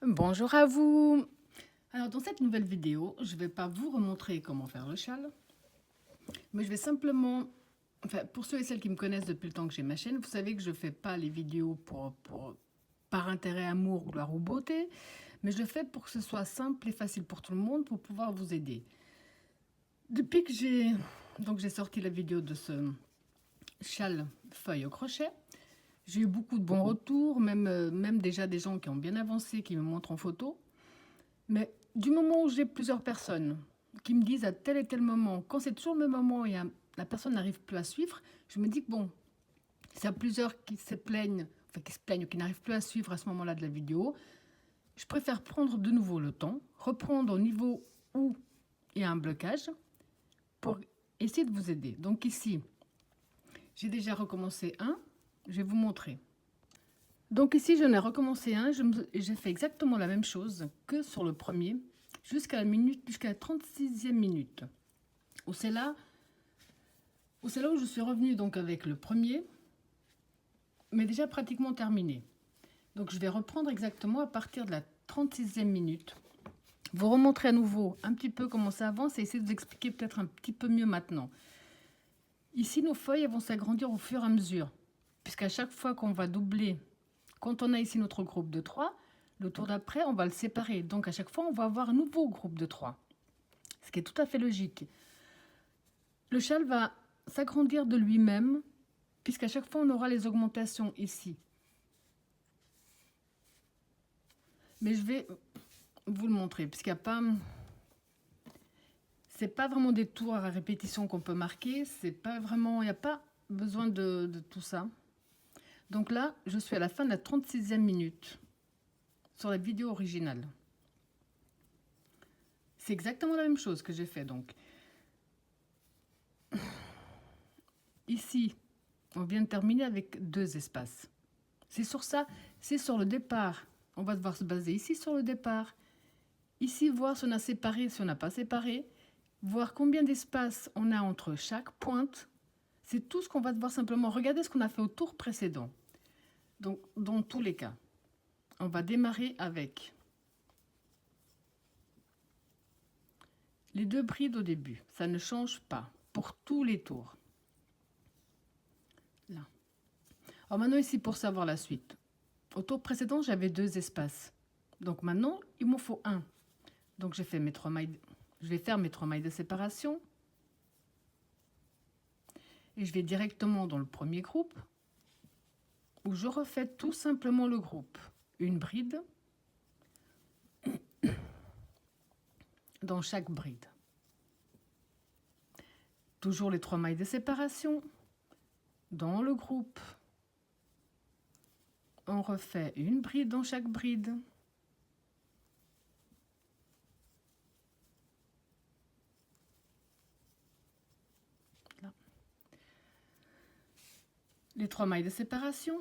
Bonjour à vous. Alors dans cette nouvelle vidéo, je ne vais pas vous remontrer comment faire le châle, mais je vais simplement, pour ceux et celles qui me connaissent depuis le temps que j'ai ma chaîne, vous savez que je ne fais pas les vidéos par intérêt, amour, gloire ou beauté, mais je le fais pour que ce soit simple et facile pour tout le monde, pour pouvoir vous aider. Depuis que j'ai sorti la vidéo de ce châle feuille au crochet, j'ai eu beaucoup de bons retours, même déjà des gens qui ont bien avancé, qui me montrent en photo. Mais du moment où j'ai plusieurs personnes qui me disent à tel et tel moment, quand c'est toujours le même moment et la personne n'arrive plus à suivre, je me dis que bon, s'il y a plusieurs qui se plaignent ou qui n'arrivent plus à suivre à ce moment-là de la vidéo, je préfère prendre de nouveau le temps, reprendre au niveau où il y a un blocage pour essayer de vous aider. Donc ici, j'ai déjà recommencé un, je vais vous montrer. Donc ici, j'en ai recommencé un, j'ai fait exactement la même chose que sur le premier, jusqu'à la 36e minute. Où c'est là où je suis revenue donc avec le premier, mais déjà pratiquement terminé. Donc je vais reprendre exactement à partir de la 36e minute. Vous remontrer à nouveau un petit peu comment ça avance et essayer de vous expliquer peut-être un petit peu mieux maintenant. Ici, nos feuilles vont s'agrandir au fur et à mesure, puisqu'à chaque fois qu'on va doubler, quand on a ici notre groupe de 3, le tour d'après, on va le séparer. Donc à chaque fois, on va avoir un nouveau groupe de 3, ce qui est tout à fait logique. Le châle va s'agrandir de lui-même, puisqu'à chaque fois, on aura les augmentations ici. Mais je vais vous le montrer, puisqu'il n'y a pas... C'est pas vraiment des tours à répétition qu'on peut marquer, c'est pas vraiment... Il n'y a pas besoin de tout ça. Donc là, je suis à la fin de la 36e minute sur la vidéo originale. C'est exactement la même chose que j'ai fait donc. Ici, on vient de terminer avec 2 espaces. C'est sur ça, c'est sur le départ. On va devoir se baser ici sur le départ. Ici, voir si on a séparé, si on n'a pas séparé. Voir combien d'espace on a entre chaque pointe. C'est tout ce qu'on va devoir simplement regarder ce qu'on a fait au tour précédent. Donc, dans tous les cas, on va démarrer avec les 2 brides au début. Ça ne change pas pour tous les tours. Là. Alors maintenant ici, pour savoir la suite. Au tour précédent, j'avais 2 espaces. Donc maintenant, il m'en faut 1. Donc j'ai fait mes 3 mailles. Je vais faire mes 3 mailles de séparation. Et je vais directement dans le premier groupe, où je refais tout simplement le groupe. Une bride dans chaque bride. Toujours les 3 mailles de séparation. Dans le groupe, on refait une bride dans chaque bride. Là. Les 3 mailles de séparation.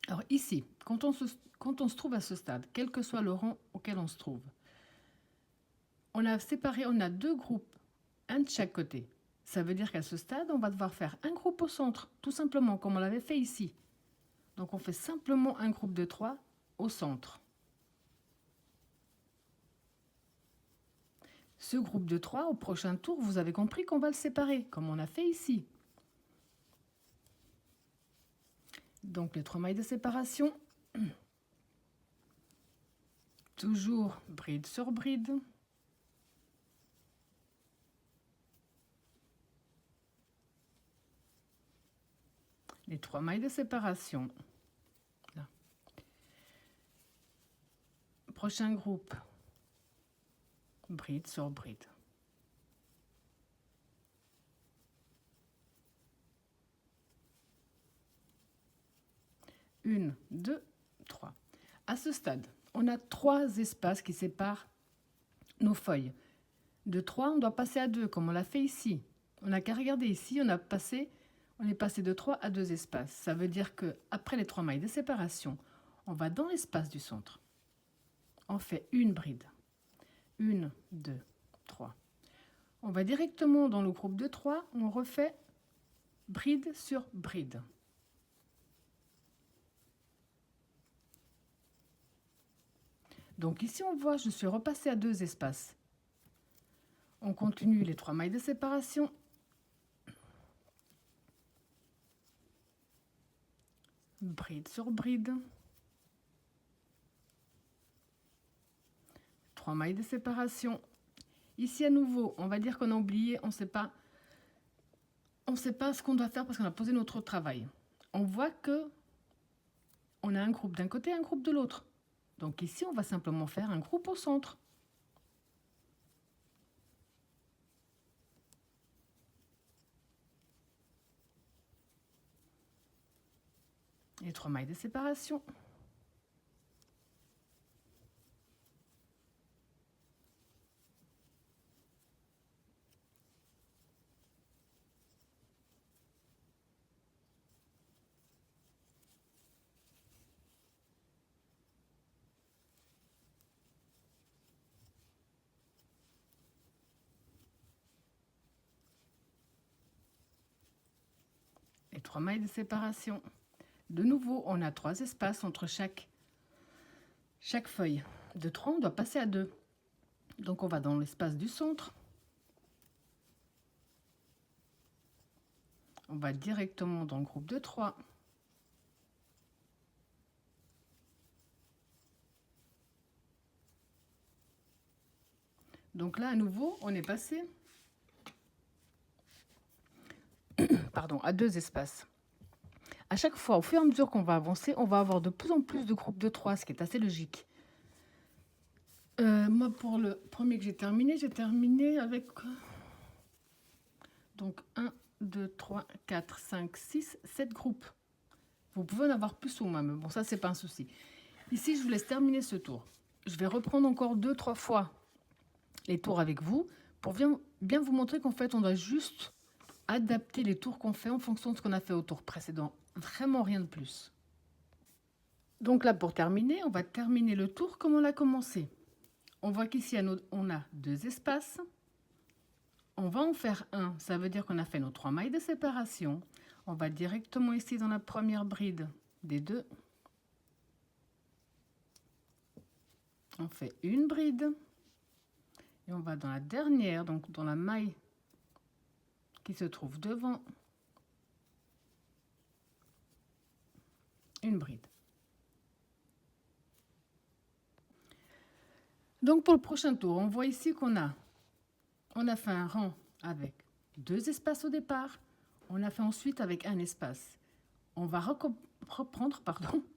Alors ici, quand on se trouve à ce stade, quel que soit le rang auquel on se trouve, on a séparé, on a 2 groupes, un de chaque côté. Ça veut dire qu'à ce stade, on va devoir faire un groupe au centre, tout simplement, comme on l'avait fait ici. Donc on fait simplement un groupe de 3 au centre. Ce groupe de 3, au prochain tour, vous avez compris qu'on va le séparer, comme on a fait ici. Donc les 3 mailles de séparation. Toujours bride sur bride. Les 3 mailles de séparation. Là. Prochain groupe. Bride sur bride. Une, 2, 3. À ce stade, on a 3 espaces qui séparent nos feuilles. De 3, on doit passer à 2, comme on l'a fait ici. On n'a qu'à regarder ici, on est passé de 3 à 2 espaces. Ça veut dire qu'après les 3 mailles de séparation, on va dans l'espace du centre. On fait une bride. 1, 2, 3. On va directement dans le groupe de 3, on refait bride sur bride. Donc ici, on voit, je suis repassée à 2 espaces. On continue les 3 mailles de séparation. Bride sur bride. 3 mailles de séparation. Ici, à nouveau, on va dire qu'on a oublié, on ne sait pas ce qu'on doit faire parce qu'on a posé notre travail. On voit que on a un groupe d'un côté et un groupe de l'autre. Donc ici, on va simplement faire un groupe au centre. Et 3 mailles de séparation. Et 3 mailles de séparation. De nouveau, on a 3 espaces entre chaque feuille. De 3, on doit passer à 2. Donc on va dans l'espace du centre. On va directement dans le groupe de 3. Donc là, à nouveau, on est passé à 2 espaces. À chaque fois, au fur et à mesure qu'on va avancer, on va avoir de plus en plus de groupes de 3, ce qui est assez logique. Moi, pour le premier que j'ai terminé avec donc 1, 2, 3, 4, 5, 6, 7 groupes. Vous pouvez en avoir plus ou moins, mais bon, ça, c'est pas un souci. Ici, je vous laisse terminer ce tour. Je vais reprendre encore 2-3 fois les tours avec vous pour bien vous montrer qu'en fait, on doit juste adapter les tours qu'on fait en fonction de ce qu'on a fait au tour précédent. Vraiment rien de plus. Donc là, pour terminer, on va terminer le tour comme on l'a commencé. On voit qu'ici, on a 2 espaces. On va en faire un. Ça veut dire qu'on a fait nos 3 mailles de séparation. On va directement ici dans la première bride des 2. On fait une bride. Et on va dans la dernière, donc dans la maille qui se trouve devant. Une bride. Donc pour le prochain tour, on voit ici qu'on a fait un rang avec 2 espaces au départ. On a fait ensuite avec un espace. On va reprendre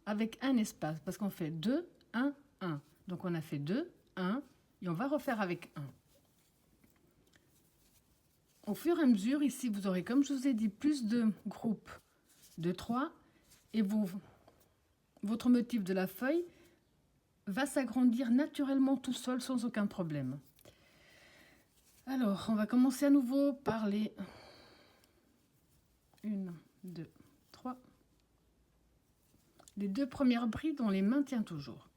avec un espace parce qu'on fait 2, 1, 1. Donc on a fait 2, 1 et on va refaire avec 1. Au fur et à mesure, ici, vous aurez, comme je vous ai dit, plus de groupes de 3 et votre motif de la feuille va s'agrandir naturellement tout seul sans aucun problème. Alors, on va commencer à nouveau par les 1, 2, 3. Les 2 premières brides, on les maintient toujours.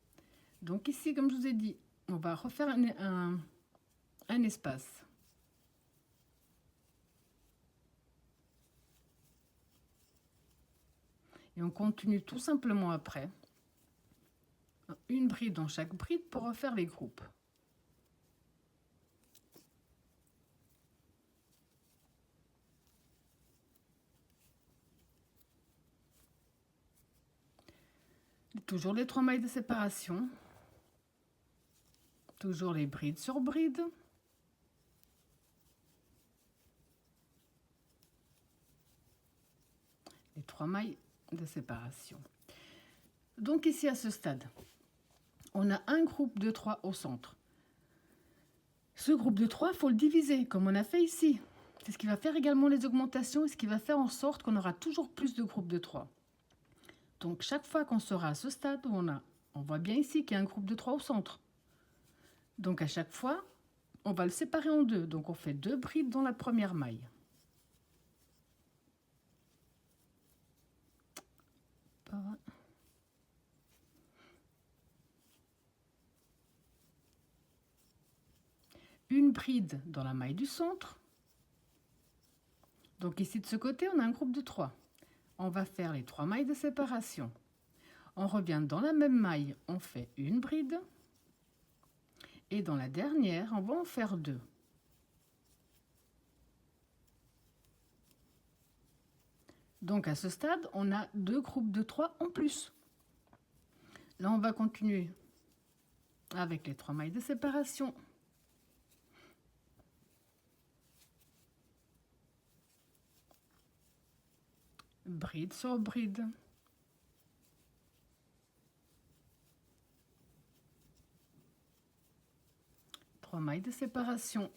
Donc ici, comme je vous ai dit, on va refaire un espace. Et on continue tout simplement après. Une bride dans chaque bride pour refaire les groupes. Toujours les 3 mailles de séparation. Toujours les brides sur bride. Les 3 mailles de séparation. Donc ici à ce stade, on a un groupe de 3 au centre. Ce groupe de 3, il faut le diviser comme on a fait ici. C'est ce qui va faire également les augmentations et ce qui va faire en sorte qu'on aura toujours plus de groupes de 3. Donc chaque fois qu'on sera à ce stade où on voit bien ici qu'il y a un groupe de 3 au centre. Donc à chaque fois, on va le séparer en 2. Donc on fait 2 brides dans la première maille. Une bride dans la maille du centre. Donc ici de ce côté, on a un groupe de 3. On va faire les 3 mailles de séparation. On revient dans la même maille, on fait une bride. Et dans la dernière, on va en faire 2. Donc à ce stade, on a 2 groupes de 3 en plus. Là, on va continuer avec les 3 mailles de séparation. Bride sur bride. Trois mailles de séparation.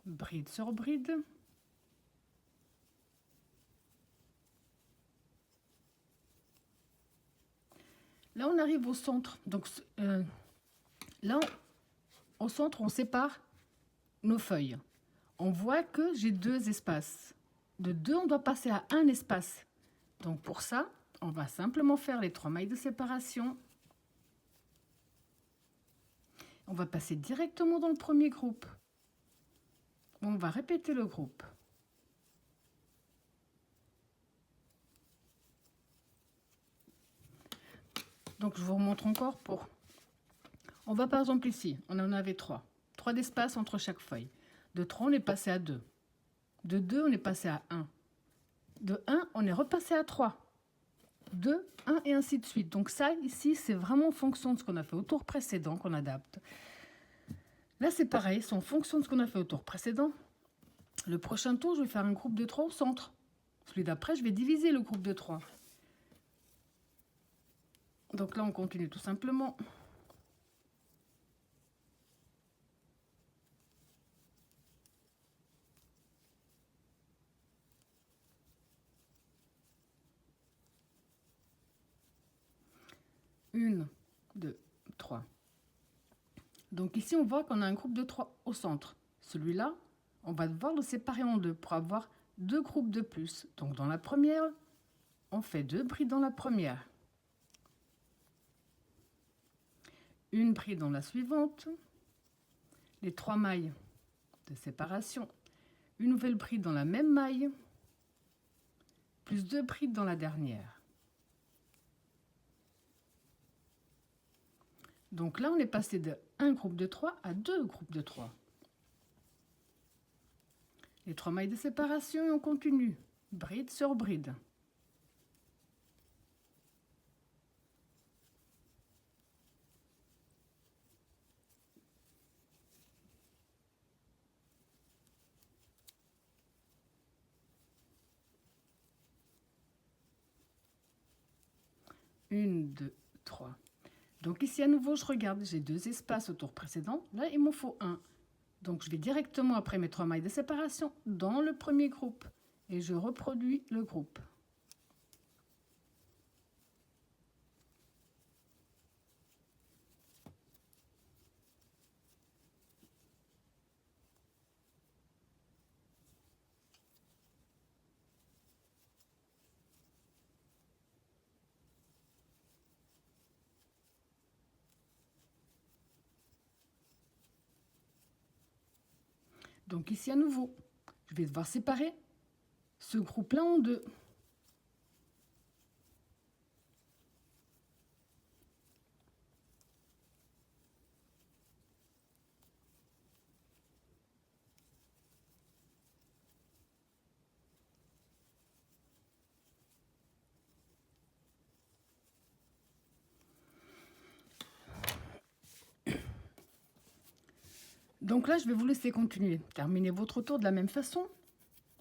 Bride sur bride. Là, on arrive au centre. Donc là, au centre, on sépare nos feuilles. On voit que j'ai 2 espaces. De 2, on doit passer à 1 espace. Donc pour ça, on va simplement faire les 3 mailles de séparation. On va passer directement dans le premier groupe. On va répéter le groupe. Donc je vous remontre encore pour... On va par exemple ici, on en avait 3. 3 d'espace entre chaque feuille. De 3, on est passé à 2. De 2, on est passé à 1. De 1, on est repassé à 3. 2, 1 et ainsi de suite. Donc ça, ici, c'est vraiment en fonction de ce qu'on a fait au tour précédent qu'on adapte. Là, c'est pareil, c'est en fonction de ce qu'on a fait au tour précédent. Le prochain tour, je vais faire un groupe de 3 au centre. Celui d'après, je vais diviser le groupe de 3. Donc là, on continue tout simplement. Une, 2, 3. Donc ici, on voit qu'on a un groupe de 3 au centre. Celui-là, on va devoir le séparer en 2 pour avoir 2 groupes de plus. Donc dans la première, on fait 2 brides dans la première. Une bride dans la suivante. Les 3 mailles de séparation. Une nouvelle bride dans la même maille. Plus 2 brides dans la dernière. Donc là, on est passé de 1 groupe de 3 à 2 groupes de 3. Les 3 mailles de séparation et on continue. Bride sur bride. Une, 2, 3. Donc ici, à nouveau, je regarde. J'ai 2 espaces au tour précédent. Là, il m'en faut 1. Donc, je vais directement, après mes 3 mailles de séparation, dans le premier groupe. Et je reproduis le groupe. Donc ici, à nouveau, je vais devoir séparer ce groupe-là en 2. Donc là, je vais vous laisser continuer. Terminez votre tour de la même façon.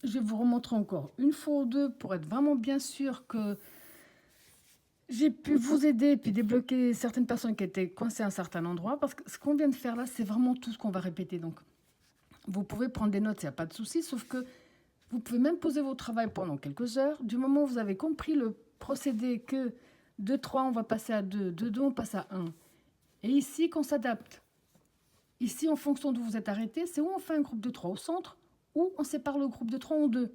Je vais vous remontrer encore une fois ou deux pour être vraiment bien sûr que j'ai pu vous aider et puis débloquer certaines personnes qui étaient coincées à un certain endroit. Parce que ce qu'on vient de faire là, c'est vraiment tout ce qu'on va répéter. Donc, vous pouvez prendre des notes, il n'y a pas de souci. Sauf que vous pouvez même poser votre travail pendant quelques heures. Du moment où vous avez compris le procédé que de 3, on va passer à 2. De 2, on passe à 1. Et ici, qu'on s'adapte. Ici, en fonction d'où vous êtes arrêté, c'est où on fait un groupe de 3 au centre ou on sépare le groupe de 3 en 2.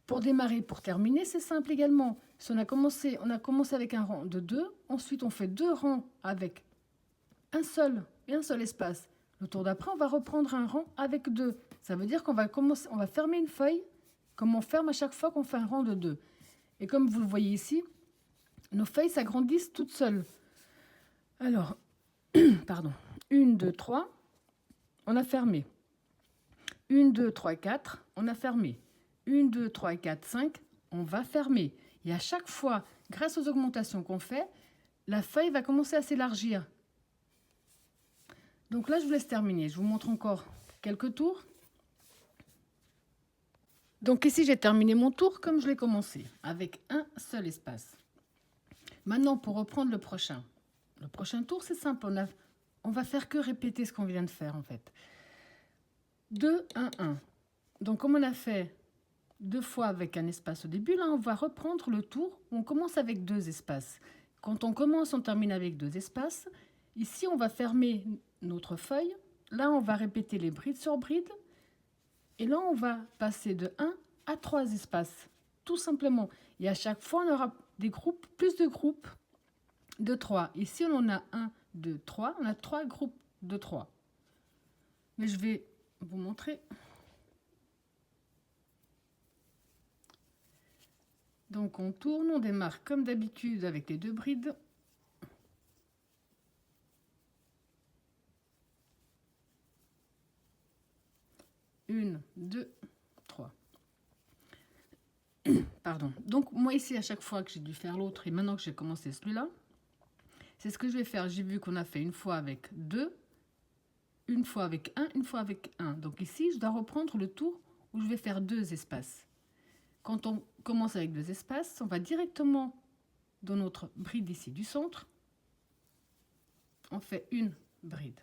Pour démarrer, pour terminer, c'est simple également. Si on a commencé avec un rang de 2, ensuite on fait 2 rangs avec un seul espace. Le tour d'après, on va reprendre un rang avec 2. Ça veut dire qu'on va fermer une feuille comme on ferme à chaque fois qu'on fait un rang de 2. Et comme vous le voyez ici, nos feuilles s'agrandissent toutes seules. Alors, pardon, 1, 2, 3, on a fermé. 1, 2, 3, 4, on a fermé. 1, 2, 3, 4, 5, on va fermer. Et à chaque fois, grâce aux augmentations qu'on fait, la feuille va commencer à s'élargir. Donc là, je vous laisse terminer. Je vous montre encore quelques tours. Donc ici, j'ai terminé mon tour comme je l'ai commencé, avec un seul espace. Maintenant, pour reprendre le prochain tour, c'est simple. On va faire que répéter ce qu'on vient de faire, en fait. 2, 1, 1. Donc, comme on a fait 2 fois avec un espace au début, là, on va reprendre le tour où on commence avec 2 espaces. Quand on commence, on termine avec 2 espaces. Ici, on va fermer notre feuille. Là, on va répéter les brides sur brides. Et là, on va passer de 1 à 3 espaces, tout simplement. Et à chaque fois, on aura des groupes, plus de groupes de 3. Ici, on en a 1, 2, 3. On a 3 groupes de 3. Mais je vais vous montrer. Donc, on tourne, on démarre comme d'habitude avec les 2 brides. Une, 2, 3. Pardon. Donc, moi ici, à chaque fois que j'ai dû faire l'autre et maintenant que j'ai commencé celui-là, c'est ce que je vais faire. J'ai vu qu'on a fait une fois avec 2, une fois avec 1, une fois avec 1. Donc ici, je dois reprendre le tour où je vais faire 2 espaces. Quand on commence avec 2 espaces, on va directement dans notre bride ici du centre. On fait une bride.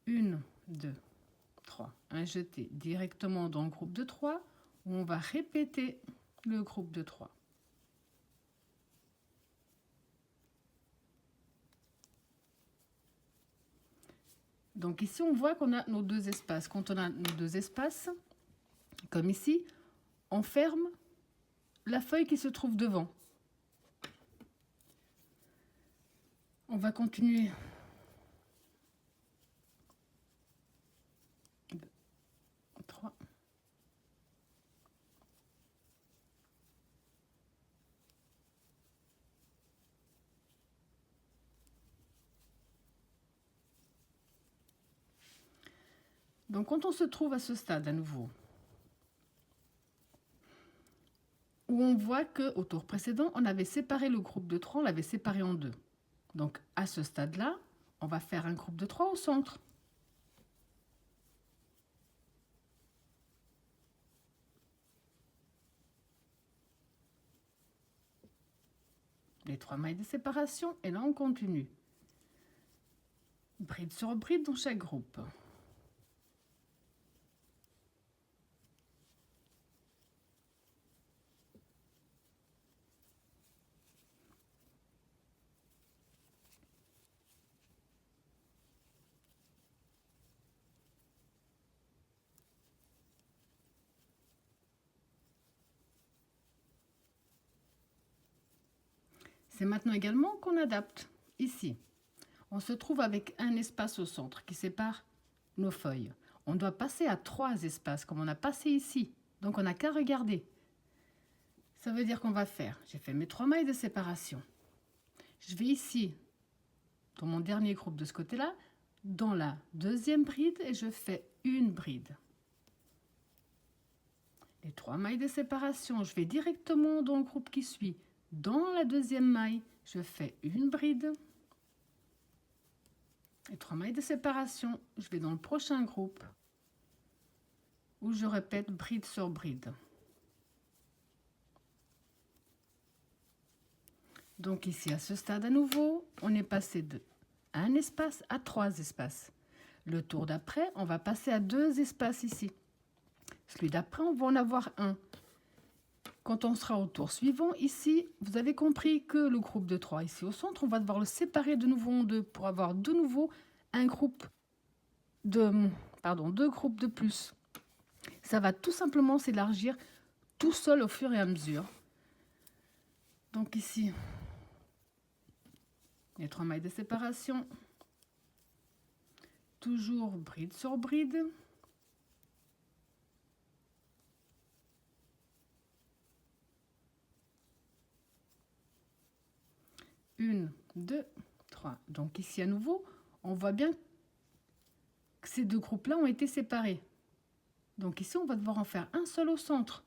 1, 2, 3. Un jeté directement dans le groupe de 3 où on va répéter le groupe de 3. Donc ici, on voit qu'on a nos 2 espaces. Quand on a nos 2 espaces, comme ici, on ferme la feuille qui se trouve devant. On va continuer. 2, 3. Donc quand on se trouve à ce stade à nouveau, où on voit qu'au tour précédent, on avait séparé le groupe de 3, on l'avait séparé en 2. Donc à ce stade-là, on va faire un groupe de 3 au centre. Les 3 mailles de séparation, et là on continue. Bride sur bride dans chaque groupe. C'est maintenant également qu'on adapte. Ici, on se trouve avec un espace au centre qui sépare nos feuilles. On doit passer à 3 espaces comme on a passé ici. Donc on n'a qu'à regarder. Ça veut dire qu'on va faire, j'ai fait mes 3 mailles de séparation. Je vais ici, dans mon dernier groupe de ce côté-là, dans la deuxième bride et je fais une bride. Les 3 mailles de séparation, je vais directement dans le groupe qui suit. Dans la deuxième maille, je fais une bride. Les 3 mailles de séparation, je vais dans le prochain groupe où je répète bride sur bride. Donc ici, à ce stade à nouveau, on est passé de 1 espace à 3 espaces. Le tour d'après, on va passer à 2 espaces ici. Celui d'après, on va en avoir 1. Quand on sera au tour suivant, ici, vous avez compris que le groupe de 3 ici au centre, on va devoir le séparer de nouveau en 2 pour avoir de nouveau un groupe de, 2 groupes de plus. Ça va tout simplement s'élargir tout seul au fur et à mesure. Donc ici, les 3 mailles de séparation, toujours bride sur bride. Une, 2, 3. Donc ici, à nouveau, on voit bien que ces deux groupes-là ont été séparés. Donc ici, on va devoir en faire un seul au centre.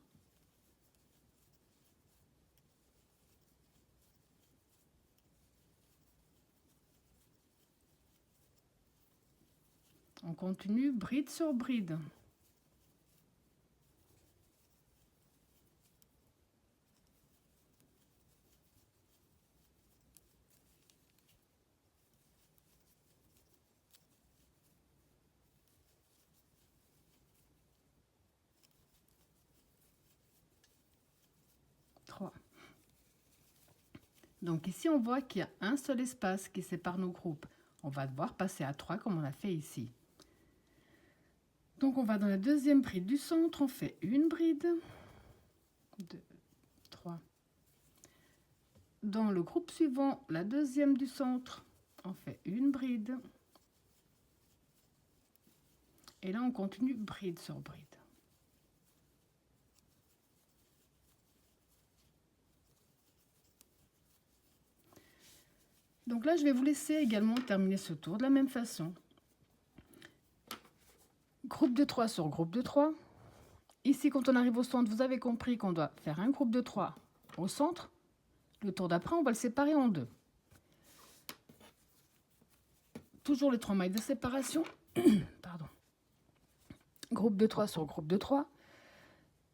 On continue bride sur bride. Donc ici, on voit qu'il y a un seul espace qui sépare nos groupes. On va devoir passer à 3 comme on l'a fait ici. Donc on va dans la deuxième bride du centre, on fait une bride, 2, 3. Dans le groupe suivant, la deuxième du centre, on fait une bride. Et là, on continue bride sur bride. Donc là, je vais vous laisser également terminer ce tour de la même façon. Groupe de 3 sur groupe de 3. Ici, quand on arrive au centre, vous avez compris qu'on doit faire un groupe de 3 au centre. Le tour d'après, on va le séparer en deux. Toujours les 3 mailles de séparation. Pardon. Groupe de 3 sur groupe de 3.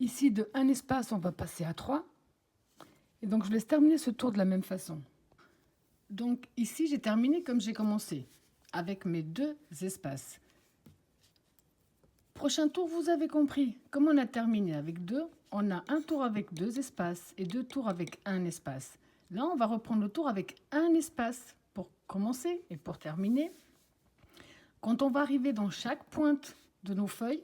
Ici, de un espace, on va passer à 3. Et donc, je laisse terminer ce tour de la même façon. Donc ici, j'ai terminé comme j'ai commencé, avec mes deux espaces. Prochain tour, vous avez compris. Comme on a terminé avec 2, on a un tour avec 2 espaces et 2 tours avec un espace. Là, on va reprendre le tour avec un espace pour commencer et pour terminer. Quand on va arriver dans chaque pointe de nos feuilles,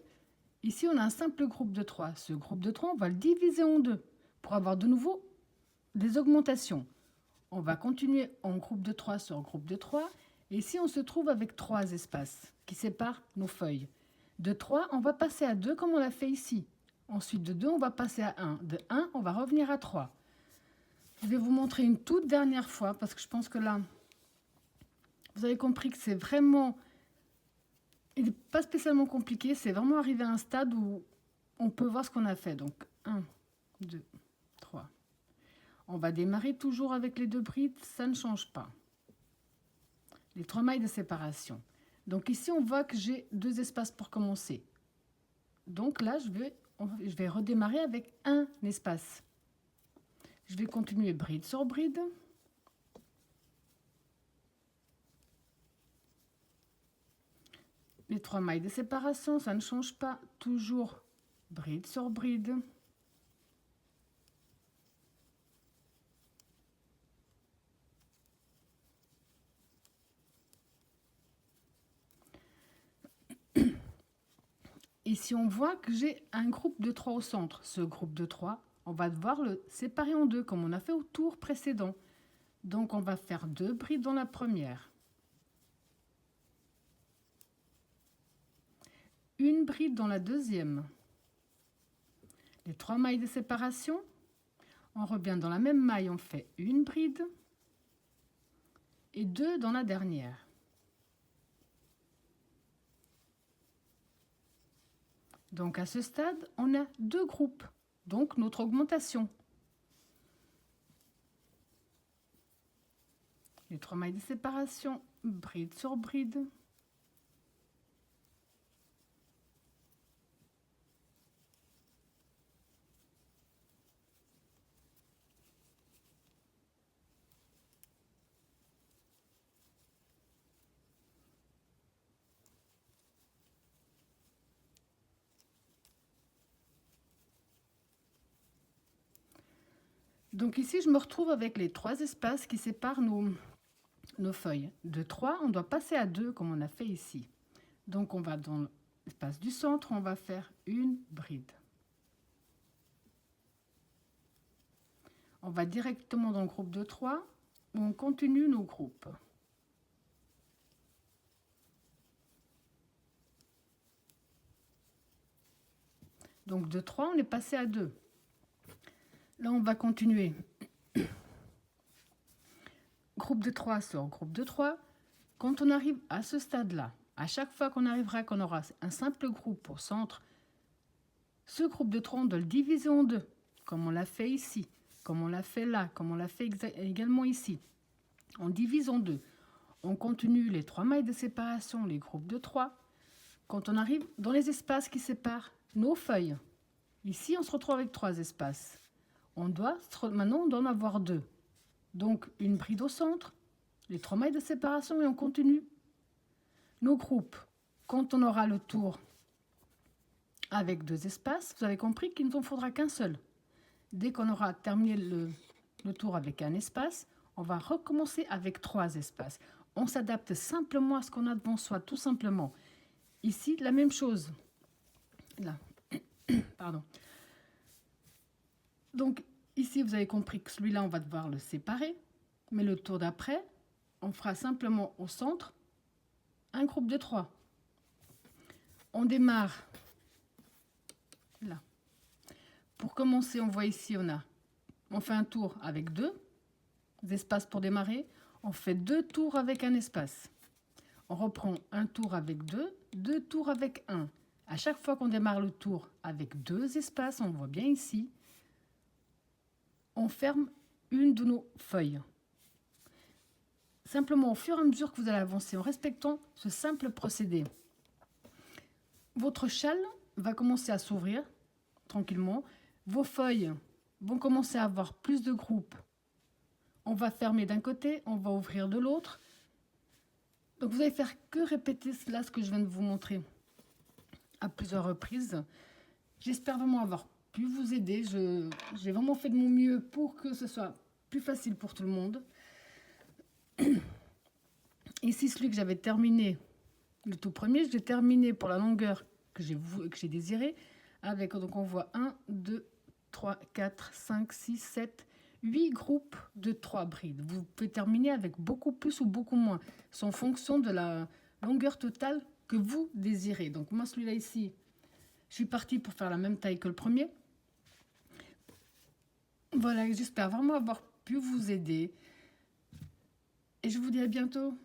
ici, on a un simple groupe de 3. Ce groupe de 3, on va le diviser en deux pour avoir de nouveau des augmentations. On va continuer en groupe de 3 sur groupe de 3. Et ici, on se trouve avec 3 espaces qui séparent nos feuilles. De 3, on va passer à 2 comme on l'a fait ici. Ensuite, de 2, on va passer à 1. De 1, on va revenir à 3. Je vais vous montrer une toute dernière fois parce que je pense que là, vous avez compris que c'est vraiment... Il n'est pas spécialement compliqué. C'est vraiment arrivé à un stade où on peut voir ce qu'on a fait. Donc, 1, 2, 3. On va démarrer toujours avec les 2 brides, ça ne change pas. Les 3 mailles de séparation. Donc ici, on voit que j'ai 2 espaces pour commencer. Donc là, je vais redémarrer avec un espace. Je vais continuer bride sur bride. Les 3 mailles de séparation, ça ne change pas. Toujours bride sur bride. Ici, on voit que j'ai un groupe de 3 au centre. Ce groupe de 3, on va devoir le séparer en deux, comme on a fait au tour précédent. Donc, on va faire 2 brides dans la première. Une bride dans la deuxième. Les 3 mailles de séparation. On revient dans la même maille, on fait une bride. Et 2 dans la dernière. Donc à ce stade, on a 2 groupes, donc notre augmentation. Les 3 mailles de séparation, bride sur bride. Donc ici, je me retrouve avec les 3 espaces qui séparent nos feuilles. De 3, on doit passer à 2 comme on a fait ici. Donc on va dans l'espace du centre, on va faire une bride. On va directement dans le groupe de 3, où on continue nos groupes. Donc de 3, on est passé à 2. Là, on va continuer. groupe de 3 sur groupe de 3. Quand on arrive à ce stade-là, à chaque fois qu'on arrivera, qu'on aura un simple groupe au centre, ce groupe de 3, on doit le diviser en deux, comme on l'a fait ici, comme on l'a fait là, comme on l'a fait également ici. On divise en deux. On continue les 3 mailles de séparation, les groupes de 3. Quand on arrive dans les espaces qui séparent nos feuilles, ici on se retrouve avec 3 espaces. Maintenant on doit en avoir 2. Donc une bride au centre, les 3 mailles de séparation et on continue. Nos groupes, quand on aura le tour avec 2 espaces, vous avez compris qu'il ne nous en faudra qu'un seul. Dès qu'on aura terminé le tour avec un espace, on va recommencer avec 3 espaces. On s'adapte simplement à ce qu'on a devant soi, tout simplement. Ici, la même chose. Là, pardon. Donc, ici, vous avez compris que celui-là, on va devoir le séparer. Mais le tour d'après, on fera simplement au centre un groupe de 3. On démarre là. Pour commencer, on voit ici, on fait un tour avec 2 espaces pour démarrer. On fait 2 tours avec un espace. On reprend un tour avec 2, 2 tours avec 1. À chaque fois qu'on démarre le tour avec 2 espaces, on voit bien ici, on ferme une de nos feuilles. Simplement, au fur et à mesure que vous allez avancer, en respectant ce simple procédé, votre châle va commencer à s'ouvrir tranquillement. Vos feuilles vont commencer à avoir plus de groupes. On va fermer d'un côté, on va ouvrir de l'autre. Donc vous allez faire que répéter cela, ce que je viens de vous montrer à plusieurs reprises. J'espère vraiment avoir pu vous aider. J'ai vraiment fait de mon mieux pour que ce soit plus facile pour tout le monde. Ici, celui que j'avais terminé, le tout premier, je l'ai terminé pour la longueur que j'ai désirée. Avec, donc on voit 1, 2, 3, 4, 5, 6, 7, 8 groupes de 3 brides. Vous pouvez terminer avec beaucoup plus ou beaucoup moins. C'est en fonction de la longueur totale que vous désirez. Donc moi, celui-là ici, je suis partie pour faire la même taille que le premier. Voilà, j'espère vraiment avoir pu vous aider. Et je vous dis à bientôt.